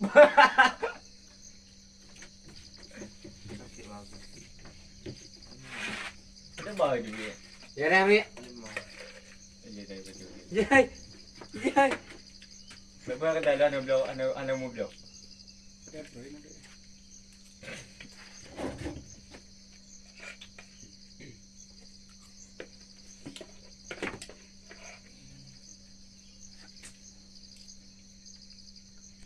Ano ba yun? Yari. Jay. Jay. Magpapakadala, ano mo blow?